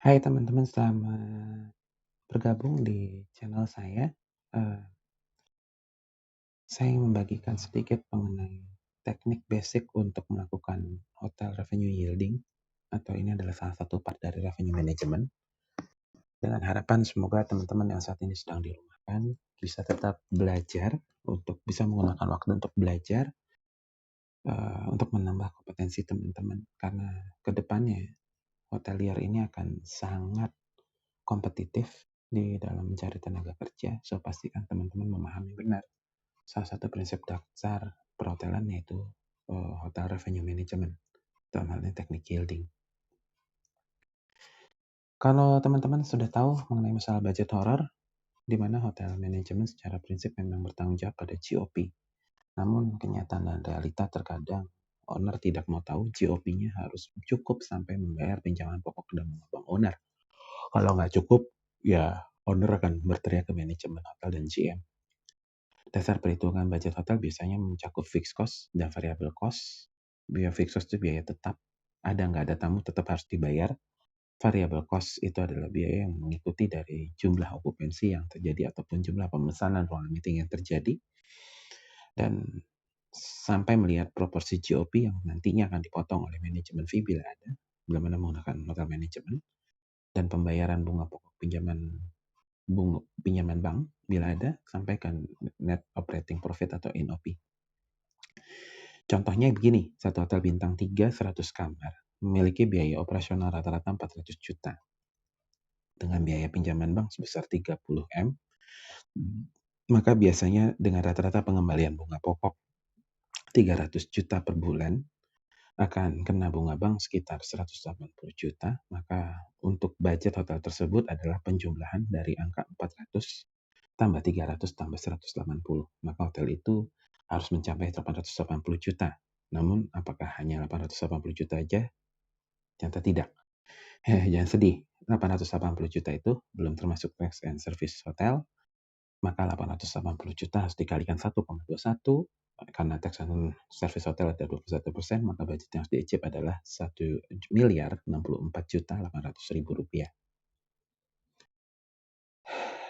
Hai teman-teman, selamat bergabung di channel saya. Eee, saya ingin membagikan sedikit mengenai teknik basic untuk melakukan hotel revenue yielding, atau ini adalah salah satu part dari revenue management. Dengan harapan semoga teman-teman yang saat ini sedang dirumahkan bisa tetap belajar, untuk bisa menggunakan waktu untuk belajar, untuk menambah kompetensi teman-teman. Karena ke depannya hotelier ini akan sangat kompetitif di dalam mencari tenaga kerja, so pastikan teman-teman memahami benar salah satu prinsip dasar perhotelan, yaitu hotel revenue management, dalam hal ini teknik yielding. Kalau teman-teman sudah tahu mengenai masalah budget horror, di mana hotel manajemen secara prinsip memang bertanggung jawab pada GOP. Namun kenyataan dan realita terkadang owner tidak mau tahu GOP-nya harus cukup sampai membayar pinjaman pokok dan bunga bank owner. Kalau nggak cukup, ya owner akan berteriak ke manajemen hotel dan GM. Dasar perhitungan budget hotel biasanya mencakup fixed cost dan variable cost. Biaya fixed cost itu biaya tetap, ada nggak ada tamu tetap harus dibayar. Variable cost itu adalah biaya yang mengikuti dari jumlah okupansi yang terjadi ataupun jumlah pemesanan ruangan meeting yang terjadi. Dan sampai melihat proporsi GOP yang nantinya akan dipotong oleh manajemen fee bila ada, bila mana menggunakan hotel manajemen, dan pembayaran bunga pokok pinjaman bank bila ada, sampaikan net operating profit atau NOP. Contohnya begini, satu hotel bintang 3 100 kamar memiliki biaya operasional rata-rata 400 juta dengan biaya pinjaman bank sebesar 30 M. Maka biasanya dengan rata-rata pengembalian bunga pokok 300 juta per bulan, akan kena bunga bank sekitar 180 juta, maka untuk budget hotel tersebut adalah penjumlahan dari angka 400 tambah 300 tambah 180. Maka hotel itu harus mencapai 880 juta. Namun apakah hanya 880 juta aja? Ternyata tidak. Jangan sedih, 880 juta itu belum termasuk tax and service hotel, maka 880 juta harus dikalikan 1,21, karena tax and service hotel ada 21%, maka budget yang harus di-achieve adalah 1.064.800.000 rupiah.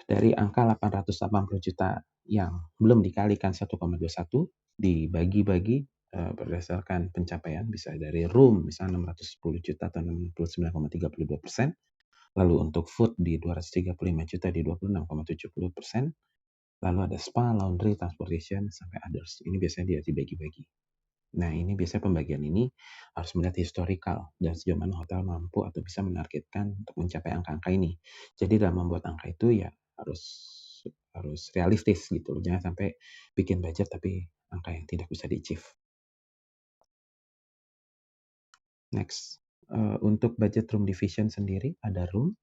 Dari angka 880 juta yang belum dikalikan 1,21, dibagi-bagi berdasarkan pencapaian, bisa dari room misalnya 610 juta atau 69,32%, lalu untuk food di 235 juta di 26,70%, lalu ada spa, laundry, transportation, sampai others. Ini biasanya dia dibagi-bagi. Nah, ini biasanya pembagian ini harus melihat historical dan sejauh mana hotel mampu atau bisa menargetkan untuk mencapai angka-angka ini. Jadi dalam membuat angka itu ya harus realistis gitu. Jangan sampai bikin budget tapi angka yang tidak bisa di-achieve. Next, untuk budget room division sendiri ada room.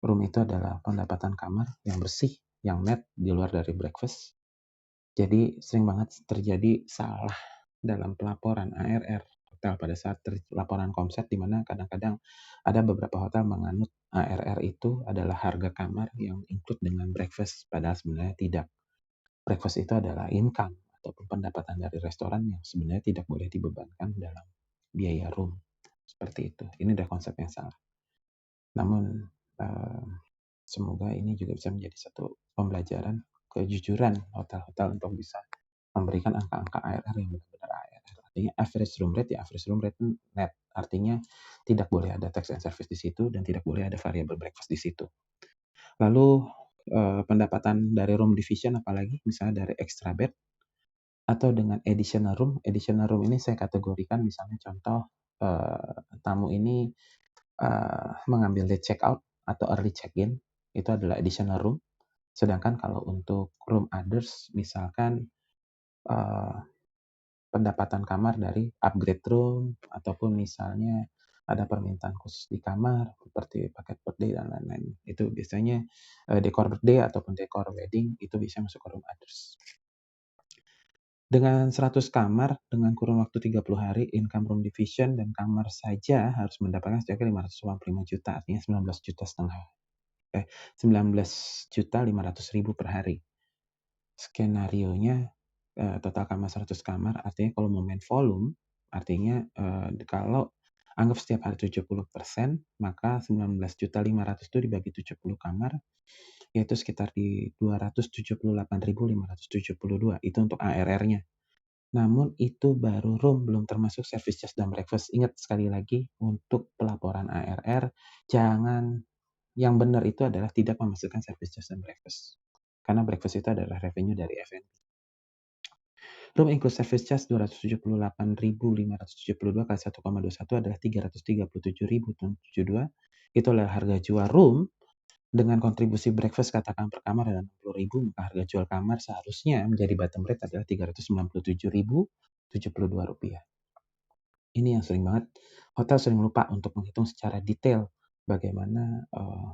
Room itu adalah pendapatan kamar yang bersih, yang net di luar dari breakfast. Jadi sering banget terjadi salah dalam pelaporan ARR hotel pada saat laporan Komset, di mana kadang-kadang ada beberapa hotel menganut ARR itu adalah harga kamar yang include dengan breakfast, padahal sebenarnya tidak. Breakfast itu adalah income ataupun pendapatan dari restoran yang sebenarnya tidak boleh dibebankan dalam biaya room. Seperti itu. Ini adalah konsep yang salah. Namun semoga ini juga bisa menjadi satu pembelajaran kejujuran hotel-hotel untuk bisa memberikan angka-angka ARR yang benar-benar ARR. Artinya average room rate, ya average room rate net. Artinya tidak boleh ada tax and service di situ dan tidak boleh ada variable breakfast di situ. Lalu pendapatan dari room division, apalagi misalnya dari extra bed atau dengan additional room. Additional room ini saya kategorikan misalnya contoh tamu ini mengambil late check out atau early check in, itu adalah additional room. Sedangkan kalau untuk room others, misalkan pendapatan kamar dari upgrade room, ataupun misalnya ada permintaan khusus di kamar seperti paket birthday dan lain-lain. Itu biasanya dekor birthday ataupun dekor wedding itu bisa masuk ke room others. Dengan 100 kamar dengan kurun waktu 30 hari, income room division dan kamar saja harus mendapatkan setidaknya 585 juta, artinya 19.500.000 per hari. Skenarionya total kamar 100 kamar, artinya kalau mau main volume, artinya kalau Anggap setiap hari 70%, maka 19.500.000 itu dibagi 70 kamar, yaitu sekitar di 278.572, itu untuk ARR-nya. Namun itu baru room, belum termasuk service charge dan breakfast. Ingat sekali lagi, untuk pelaporan ARR, jangan, yang benar itu adalah tidak memasukkan service charge dan breakfast. Karena breakfast itu adalah revenue dari F&B. Room include service charge 278.572 kali 1,21 adalah 337.072. Itu adalah harga jual room. Dengan kontribusi breakfast katakan per kamar adalah 60.000, maka harga jual kamar seharusnya menjadi bottom rate adalah 397.072 rupiah. Ini yang sering banget hotel sering lupa untuk menghitung secara detail bagaimana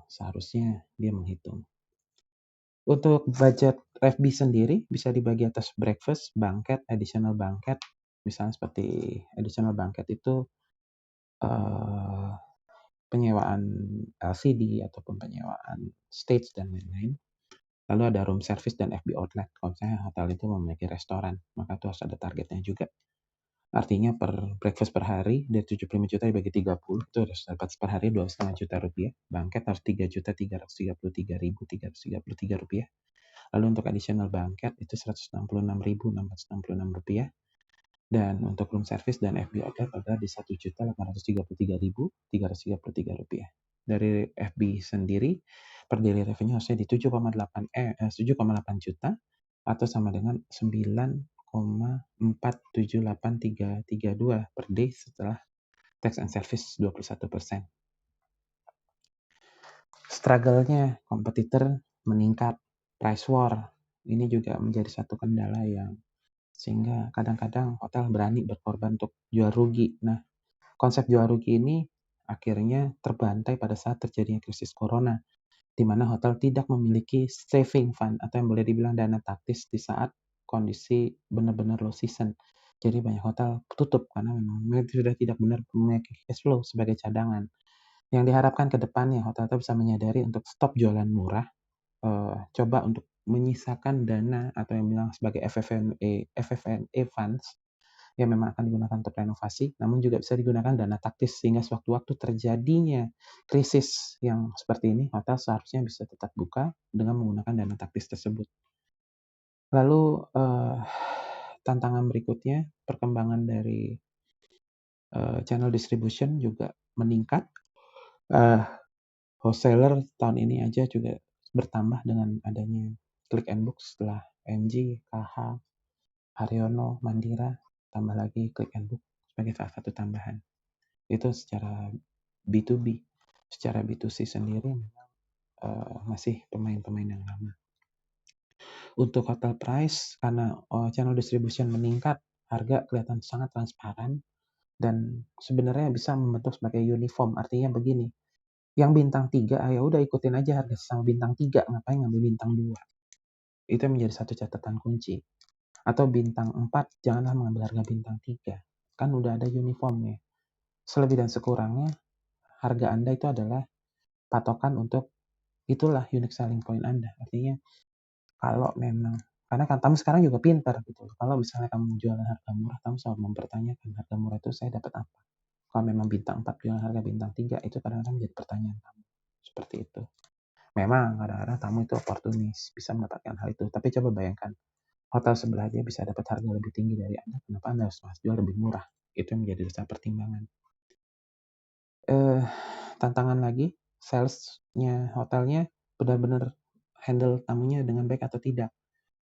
seharusnya dia menghitung. Untuk budget F&B sendiri bisa dibagi atas breakfast, banquet, additional banquet. Misalnya seperti additional banquet itu penyewaan LCD ataupun penyewaan stage dan lain-lain. Lalu ada room service dan F&B outlet. Kalau misalnya hotel itu memiliki restoran, maka itu harus ada targetnya juga. Artinya per breakfast per hari dari 75 juta dibagi 30, itu harus dapat per hari 2,5 juta rupiah. Banquet harus 3.333.333 rupiah. Lalu untuk additional banquet itu 166.666 rupiah. Dan untuk room service dan F&B outlet adalah di 1.833.333 rupiah. Dari F&B sendiri, per daily revenue harusnya di 7,8 juta atau sama dengan 9,478332 per day setelah tax and service 21%. Struggle-nya kompetitor meningkat, price war. Ini juga menjadi satu kendala yang sehingga kadang-kadang hotel berani berkorban untuk jual rugi. Nah, konsep jual rugi ini akhirnya terbantai pada saat terjadinya krisis corona, di mana hotel tidak memiliki saving fund atau yang boleh dibilang dana taktis di saat kondisi benar-benar low season. Jadi banyak hotel tutup karena memang sudah tidak benar memiliki cash flow sebagai cadangan. Yang diharapkan ke depannya hotel bisa menyadari untuk stop jualan murah, coba untuk menyisakan dana atau yang bilang sebagai FF&E funds yang memang akan digunakan untuk renovasi, namun juga bisa digunakan dana taktis sehingga sewaktu-waktu terjadinya krisis yang seperti ini, hotel seharusnya bisa tetap buka dengan menggunakan dana taktis tersebut. Lalu tantangan berikutnya, perkembangan dari channel distribution juga meningkat. Wholesaler tahun ini aja juga bertambah dengan adanya Click and Book setelah MG, KH, Haryono, Mandira, tambah lagi Click and Book sebagai salah satu tambahan. Itu secara B2B. Secara B2C sendiri masih pemain-pemain yang lama. Untuk hotel price, karena channel distribution meningkat, harga kelihatan sangat transparan dan sebenarnya bisa membentuk sebagai uniform. Artinya begini, yang bintang 3, ya udah ikutin aja harga sama bintang 3, ngapain ngambil bintang 2. Itu menjadi satu catatan kunci. Atau bintang 4, janganlah mengambil harga bintang 3. Kan udah ada uniformnya. Selebih dan sekurangnya, harga Anda itu adalah patokan untuk itulah unique selling point Anda. Artinya, kalau memang, karena kan tamu sekarang juga pintar gitu. Kalau misalnya kamu jualan harga murah, kamu selalu mempertanyakan harga murah itu saya dapat apa. Kalau memang bintang 4 jualan harga bintang 3, itu kadang-kadang menjadi pertanyaan kamu. Seperti itu. Memang kadang-kadang tamu itu oportunis, bisa mendapatkan hal itu. Tapi coba bayangkan, hotel sebelah dia bisa dapat harga lebih tinggi dari Anda, kenapa Anda harus jual lebih murah? Itu yang menjadi dasar pertimbangan. Tantangan lagi, sales-nya hotelnya benar-benar handle tamunya dengan baik atau tidak.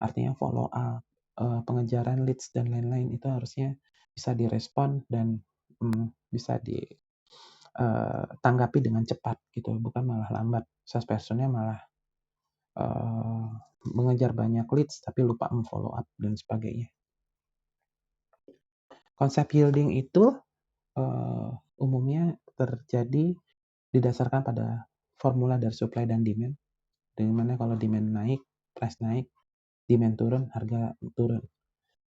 Artinya follow up, pengejaran leads dan lain-lain itu harusnya bisa direspon dan bisa ditanggapi dengan cepat gitu, bukan malah lambat. Sales personnya malah mengejar banyak leads tapi lupa follow up dan sebagainya. Konsep yielding itu umumnya terjadi didasarkan pada formula dari supply dan demand, di mana kalau demand naik, price naik, demand turun, harga turun.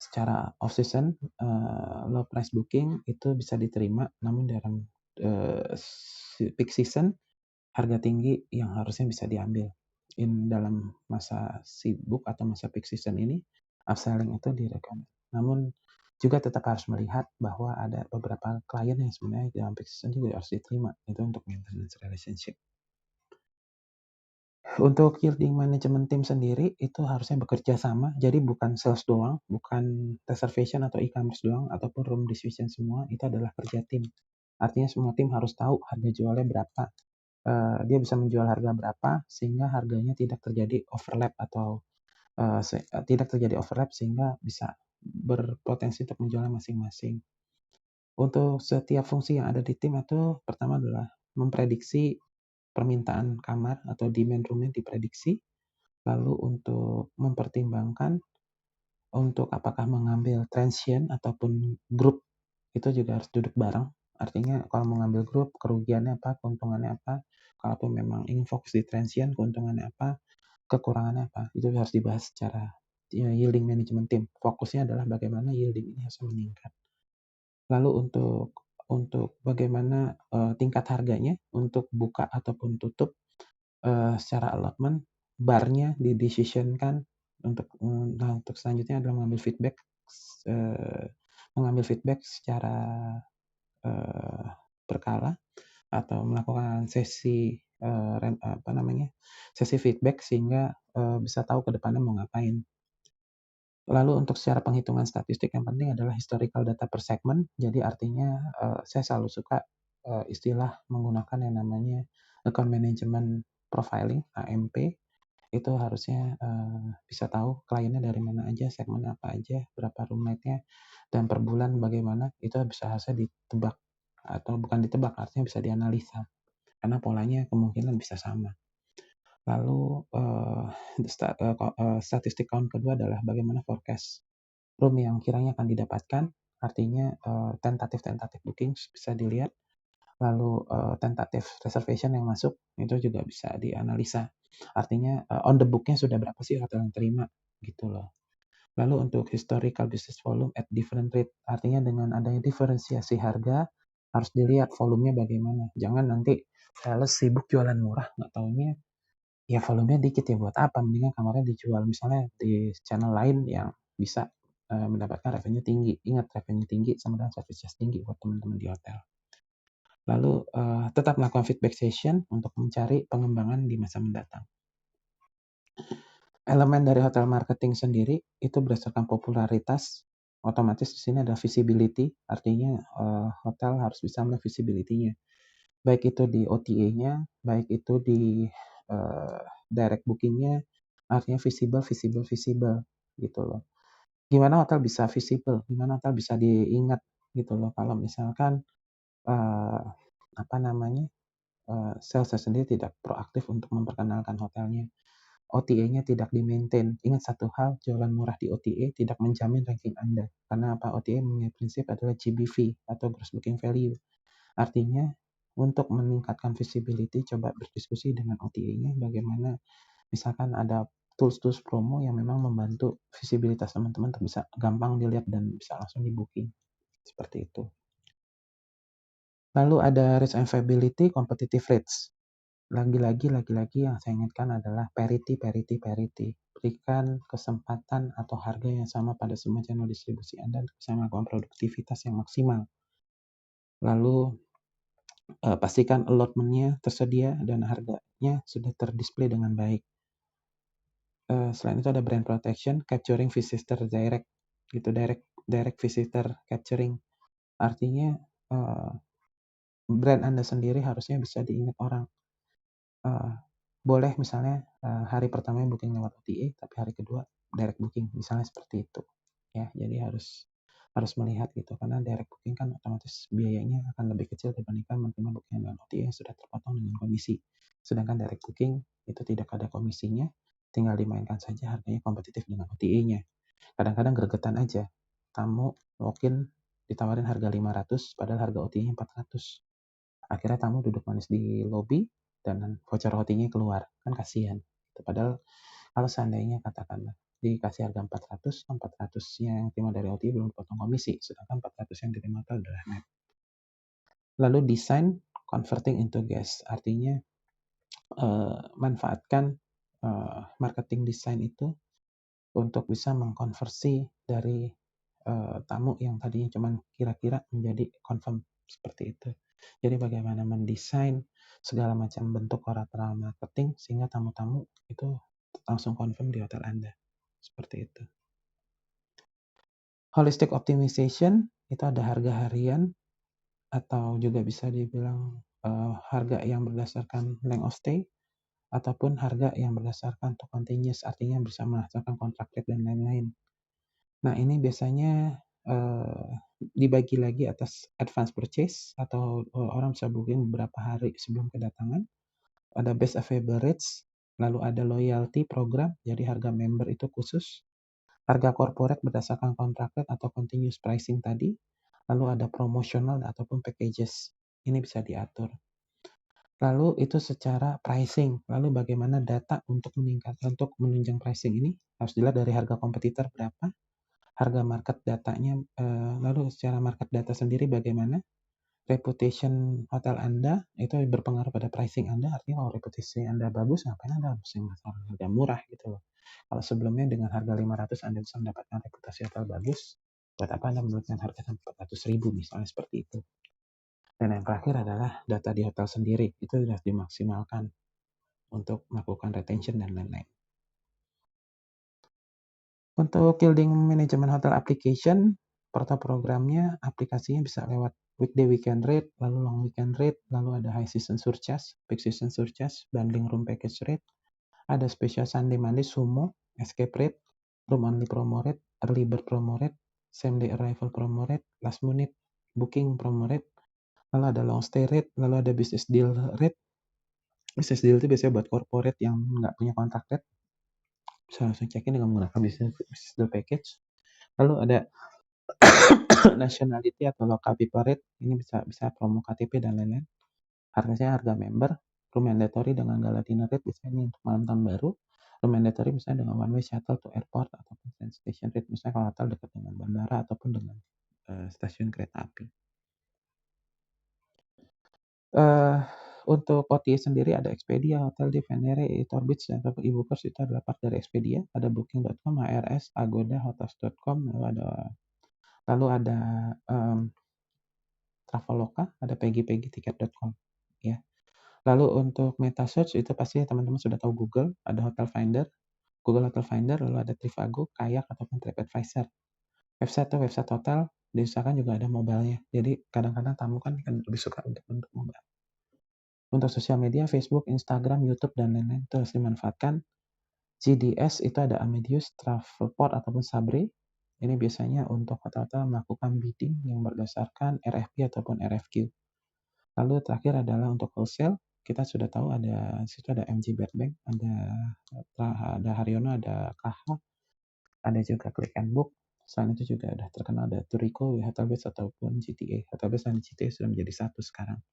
Secara off season, low price booking itu bisa diterima, namun dalam peak season, harga tinggi yang harusnya bisa diambil. Dalam masa sibuk atau masa peak season ini, upselling itu direkomend. Namun Juga tetap harus melihat bahwa ada beberapa klien yang sebenarnya dalam peak season juga harus diterima, itu untuk maintenance relationship. Untuk yielding management team sendiri itu harusnya bekerja sama, jadi bukan sales doang, bukan reservation atau e-commerce doang, ataupun room division semua, itu adalah kerja tim. Artinya semua tim harus tahu harga jualnya berapa, dia bisa menjual harga berapa sehingga harganya tidak terjadi overlap atau tidak terjadi overlap sehingga bisa berpotensi untuk menjualnya masing-masing. Untuk setiap fungsi yang ada di tim itu pertama adalah memprediksi permintaan kamar atau demand room-nya diprediksi, lalu untuk mempertimbangkan untuk apakah mengambil transient ataupun grup, itu juga harus duduk bareng. Artinya kalau mau ngambil grup, kerugiannya apa, keuntungannya apa. Kalaupun memang ingin fokus di transient, keuntungannya apa, kekurangannya apa. Itu harus dibahas secara yielding management team. Fokusnya adalah bagaimana yielding ini harus meningkat. Lalu untuk bagaimana tingkat harganya untuk buka ataupun tutup secara allotment, barnya di-decision-kan untuk selanjutnya adalah mengambil feedback secara berkala atau melakukan sesi sesi feedback sehingga bisa tahu ke depannya mau ngapain. Lalu untuk secara penghitungan statistik yang penting adalah historical data per segment. Jadi artinya saya selalu suka istilah menggunakan yang namanya account management profiling (AMP). Itu harusnya bisa tahu kliennya dari mana aja, segmen apa aja, berapa room night-nya, dan per bulan bagaimana. Itu harusnya ditebak atau bukan ditebak, artinya bisa dianalisa karena polanya kemungkinan bisa sama. Lalu statistik count kedua adalah bagaimana forecast room yang kiranya akan didapatkan, artinya tentatif bookings bisa dilihat, lalu tentatif reservation yang masuk itu juga bisa dianalisa. Artinya on the book-nya sudah berapa sih hotel yang terima gitu loh. Lalu untuk historical business volume at different rate, artinya dengan adanya diferensiasi harga harus dilihat volumenya bagaimana. Jangan nanti sales sibuk jualan murah, nggak taunya ya volumenya dikit ya buat apa, mendingan kamarnya dijual misalnya di channel lain yang bisa mendapatkan revenue tinggi. Ingat, revenue tinggi sama dengan service charge tinggi buat teman-teman di hotel. Lalu tetap melakukan feedback session untuk mencari pengembangan di masa mendatang. Elemen dari hotel marketing sendiri itu berdasarkan popularitas, otomatis di sini ada visibility, artinya hotel harus bisa melihat visibility-nya. Baik itu di OTA-nya, baik itu di direct booking-nya, artinya visible gitu loh. Gimana hotel bisa visible? Gimana hotel bisa diingat gitu loh? Kalau misalkan salesnya sendiri tidak proaktif untuk memperkenalkan hotelnya. OTA-nya tidak di-maintain. Ingat satu hal, jualan murah di OTA tidak menjamin ranking Anda. Karena apa? OTA punya prinsip adalah GBV atau Gross Booking Value. Artinya, untuk meningkatkan visibility, coba berdiskusi dengan OTA-nya bagaimana misalkan ada tools-tools promo yang memang membantu visibilitas teman-teman untuk bisa gampang dilihat dan bisa langsung di-booking. Seperti itu. Lalu ada risk and viability, competitive rates. Lagi-lagi yang saya ingatkan adalah parity. Berikan kesempatan atau harga yang sama pada semua channel distribusi Anda untuk bisa melakukan produktivitas yang maksimal. Lalu pastikan allotment-nya tersedia dan harganya sudah terdisplay dengan baik. Selain itu ada brand protection, capturing visitor direct, gitu, direct visitor capturing. Artinya brand Anda sendiri harusnya bisa diingat orang. Boleh misalnya hari pertamanya booking lewat OTA, tapi hari kedua direct booking, misalnya seperti itu. Ya, jadi harus melihat gitu, karena direct booking kan otomatis biayanya akan lebih kecil dibandingkan menerima booking dengan OTA yang sudah terpotong dengan komisi. Sedangkan direct booking itu tidak ada komisinya, tinggal dimainkan saja harganya kompetitif dengan OTA-nya. Kadang-kadang gregetan aja, tamu walk-in ditawarin harga 500, padahal harga OTA-nya 400. Akhirnya tamu duduk manis di lobby dan voucher OTA-nya keluar, kan kasihan. Padahal kalau seandainya katakanlah dikasih harga 400, 400-nya yang terima dari OTA belum dipotong komisi, sedangkan 400 yang diterima hotel adalah net. Lalu desain converting into guest, artinya manfaatkan marketing design itu untuk bisa mengkonversi dari tamu yang tadinya cuman kira-kira menjadi confirm, seperti itu. Jadi bagaimana mendesain segala macam bentuk collateral marketing sehingga tamu-tamu itu langsung confirm di hotel Anda, seperti itu. Holistic optimization itu ada harga harian atau juga bisa dibilang harga yang berdasarkan length of stay ataupun harga yang berdasarkan to continuous, artinya bisa menghasilkan kontrak rate dan lain-lain. Nah, ini biasanya dibagi lagi atas advance purchase atau orang bisa booking beberapa hari sebelum kedatangan. Ada best available rates, lalu ada loyalty program, jadi harga member itu khusus. Harga corporate berdasarkan kontrak rate atau continuous pricing tadi. Lalu ada promotional ataupun packages. Ini bisa diatur. Lalu itu secara pricing. Lalu bagaimana data untuk menunjang pricing ini harus dilihat dari harga kompetitor berapa, harga market datanya, lalu secara market data sendiri bagaimana, reputation hotel Anda itu berpengaruh pada pricing Anda. Artinya kalau reputasi Anda bagus, ngapain Anda harus yang harga murah gitu loh. Kalau sebelumnya dengan harga 500 Anda bisa mendapatkan reputasi hotel bagus, buat apa Anda menurunkan harga sampai 400.000 misalnya, seperti itu. Dan yang terakhir adalah data di hotel sendiri, itu sudah dimaksimalkan untuk melakukan retention dan lain-lain. Untuk yielding management hotel application, portal programnya, aplikasinya bisa lewat weekday weekend rate, lalu long weekend rate, lalu ada high season surcharge, peak season surcharge, bundling room package rate, ada special Sunday Monday sumo, escape rate, room only promo rate, early bird promo rate, same day arrival promo rate, last minute booking promo rate, lalu ada long stay rate, lalu ada business deal rate. Business deal itu biasanya buat corporate yang nggak punya kontrak rate, bisa langsung check-in dengan menggunakan business deal package. Lalu ada nationality atau local people rate, ini bisa promo KTP dan lain-lain. Harganya harga member, room mandatory dengan gala dinner rate, misalnya ini untuk malam tahun baru. Room mandatory misalnya dengan one way shuttle to airport ataupun train station rate, misalnya kalau hotel dekat dengan bandara ataupun dengan stasiun kereta api. Untuk OTA sendiri ada Expedia, Hotel Venere, Etorbits, dan e-bookers itu adalah part dari Expedia. Ada Booking.com, HRS, Agoda, Hotels.com, lalu ada Traveloka, ada peggy.ticket.com, ya. Lalu untuk meta search itu pasti teman-teman sudah tahu Google, ada Hotel Finder, Google Hotel Finder, lalu ada Trivago, Kayak ataupun TripAdvisor. Website hotel diusahakan juga ada mobile-nya. Jadi kadang-kadang tamu kan lebih suka untuk mobile. Untuk sosial media, Facebook, Instagram, YouTube, dan lain-lain itu harus dimanfaatkan. GDS itu ada Amadeus, Travelport, ataupun Sabre. Ini biasanya untuk hotel-hotel melakukan bidding yang berdasarkan RFP ataupun RFQ. Lalu terakhir adalah untuk wholesale. Kita sudah tahu ada situ ada MG Bed Bank, ada Haryono, ada KH, ada juga Click and Book. Selain itu juga ada terkenal ada Turico, Hotelbeds ataupun GTA. Hotelbeds dan GTA sudah menjadi satu sekarang.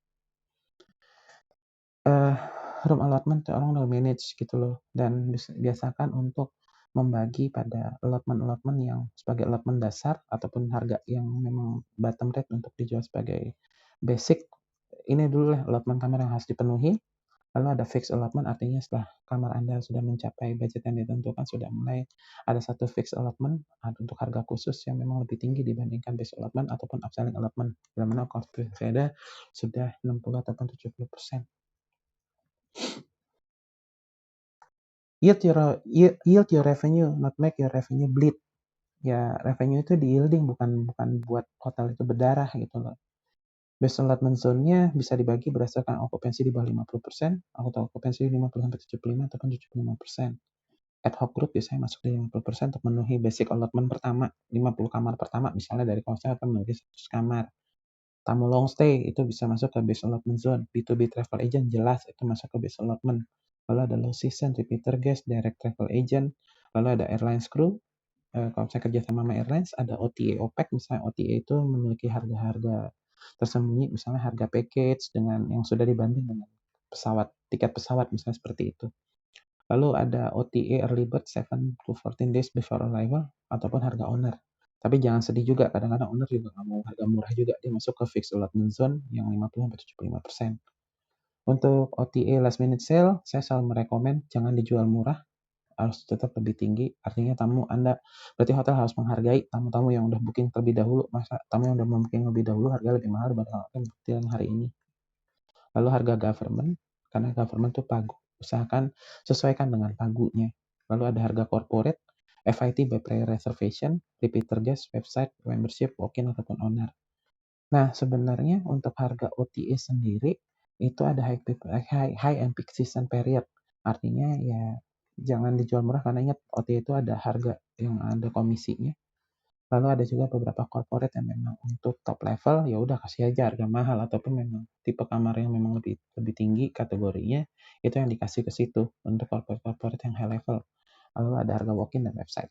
Room allotment orang udah manage gitu loh, dan biasakan untuk membagi pada allotment yang sebagai allotment dasar ataupun harga yang memang bottom rate untuk dijual sebagai basic. Ini dulu lah allotment kamar yang harus dipenuhi. Lalu ada fixed allotment, artinya setelah kamar Anda sudah mencapai budget yang ditentukan, sudah mulai ada satu fixed allotment untuk harga khusus yang memang lebih tinggi dibandingkan base allotment ataupun upselling allotment. Bila mana cost ada sudah 60 ataupun 70%. Yield your revenue, not make your revenue bleed. Ya, revenue itu di yielding, bukan buat hotel itu berdarah gitu loh. Base allotment zone-nya bisa dibagi berdasarkan okupansi di bawah 50%, atau okupansi 50-75 ataupun 75%. Ad hoc group biasanya masuk di 50% untuk memenuhi basic allotment pertama, 50 kamar pertama misalnya dari konsep atau menulis 100 kamar. Tamu long stay itu bisa masuk ke base allotment zone. B2B travel agent jelas itu masuk ke base allotment. Lalu ada low season, repeater guest, direct travel agent, lalu ada airlines crew. Kalau saya kerja sama airlines, ada OTA, OPEC, misalnya OTA itu memiliki harga-harga tersembunyi, misalnya harga package dengan yang sudah dibanding dengan tiket pesawat misalnya, seperti itu. Lalu ada OTA early bird 7 to 14 days before arrival ataupun harga owner. Tapi jangan sedih juga, kadang-kadang owner juga nggak mau harga murah juga, dia masuk ke fixed allotment zone yang 50-75%. Untuk OTA last minute sale, saya selalu merekomend jangan dijual murah. harus tetap lebih tinggi, artinya berarti hotel harus menghargai tamu-tamu yang udah booking terlebih dahulu. Masa tamu yang udah booking lebih dahulu harga lebih mahal daripada hotel yang hari ini. Lalu harga government, karena government tuh pagu, usahakan sesuaikan dengan pagunya. Lalu ada harga corporate, FIT by prior reservation, repeater guest, website, membership, walk-in ataupun owner. Nah, sebenarnya untuk harga OTA sendiri itu ada high and peak season period. Artinya ya jangan dijual murah karena ingat OTA itu ada harga yang ada komisinya. Lalu ada juga beberapa corporate yang memang untuk top level ya udah kasih aja harga mahal, ataupun memang tipe kamar yang memang lebih lebih tinggi kategorinya itu yang dikasih ke situ untuk corporate yang high level. Lalu ada harga walk-in dan website.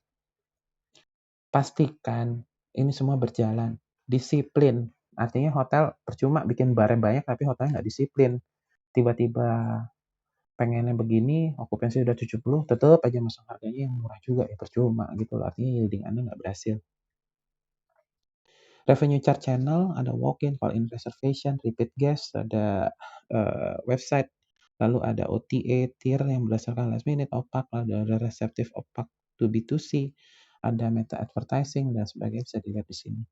Pastikan ini semua berjalan. Disiplin. Artinya hotel percuma bikin barnya banyak tapi hotelnya nggak disiplin. Tiba-tiba pengennya begini, okupansi udah 70, tetap aja masuk harganya yang murah juga, ya percuma gitu loh. Artinya yielding Anda nggak berhasil. Revenue chart channel, ada walk-in, call-in reservation, repeat guest, ada website, lalu ada OTA, tier yang berdasarkan last minute, opak, lalu ada receptive opak to B2C, ada meta advertising, dan sebagainya bisa dilihat di sini.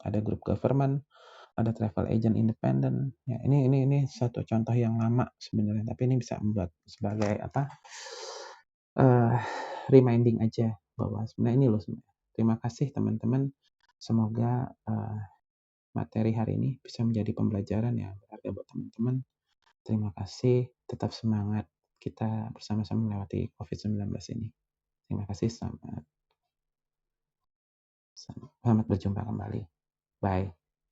Ada grup government, ada travel agent independent. Ya, ini satu contoh yang lama sebenarnya, tapi ini bisa membuat sebagai reminding aja bahwa sebenarnya ini loh sebenarnya. Terima kasih teman-teman. Semoga materi hari ini bisa menjadi pembelajaran yang berharga buat teman-teman. Terima kasih, tetap semangat. Kita bersama-sama melewati COVID-19 ini. Terima kasih, selamat berjumpa kembali. Bye.